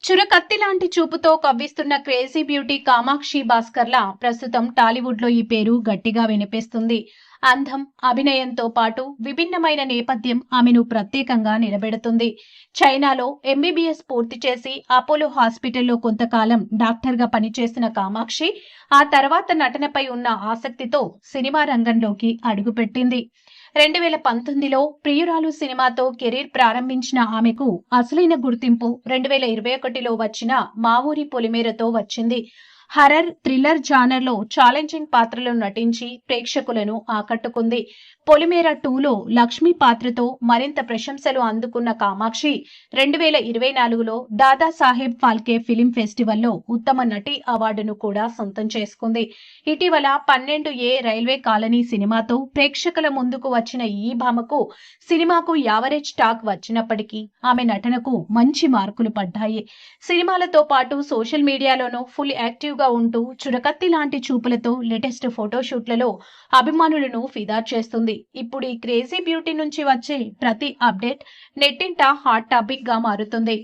చురకత్తి లాంటి చూపుతో కవ్విస్తున్న crazy beauty Kamakshi Bhaskarla ప్రస్తుతం టాలీవుడ్ లో ఈ పేరు గట్టిగా వినిపిస్తుంది. అందం, అభినయంతో పాటు విభిన్నమైన నేపథ్యం ఆమెను ప్రత్యేకంగా నిలబెడుతుంది. చైనాలో ఎంబీబీఎస్ పూర్తి చేసి అపోలో హాస్పిటల్లో కొంతకాలం డాక్టర్గా పనిచేసిన కామాక్షి ఆ తర్వాత నటనపై ఉన్న ఆసక్తితో సినిమా రంగంలోకి అడుగుపెట్టింది. 2019లో ప్రియురాలు సినిమాతో కెరీర్ ప్రారంభించిన ఆమెకు అసలైన గుర్తింపు 2021లో వచ్చిన మా ఊరి పొలిమేరతో వచ్చింది. హర్రర్, థ్రిల్లర్ జానర్లో ఛాలెంజింగ్ పాత్రలో నటించి ప్రేక్షకులను ఆకట్టుకుంది. పొలిమేర 2లో లక్ష్మి పాత్రతో మరింత ప్రశంసలు అందుకున్న కామాక్షి 2024లో దాదాసాహెబ్ ఫాల్కే ఫిలిం ఫెస్టివల్లో ఉత్తమ నటి అవార్డును కూడా సొంతం చేసుకుంది. ఇటీవల 12A రైల్వే కాలనీ సినిమాతో ప్రేక్షకుల ముందుకు వచ్చిన ఈ భామకు సినిమాకు యావరేజ్ టాక్ వచ్చినప్పటికీ ఆమె నటనకు మంచి మార్కులు పడ్డాయి. సినిమాలతో పాటు సోషల్ మీడియాలోనూ ఫుల్ యాక్టివ్ గా ఉంటూ చురకత్తి లాంటి చూపులతో లేటెస్ట్ ఫోటోషూట్లలో అభిమానులను ఫిదా చేస్తుంది. ఇప్పుడు ఈ క్రేజీ బ్యూటీ నుంచి వచ్చే ప్రతి అప్డేట్ నెట్టింట హాట్ టాపిక్ గా మారుతుంది.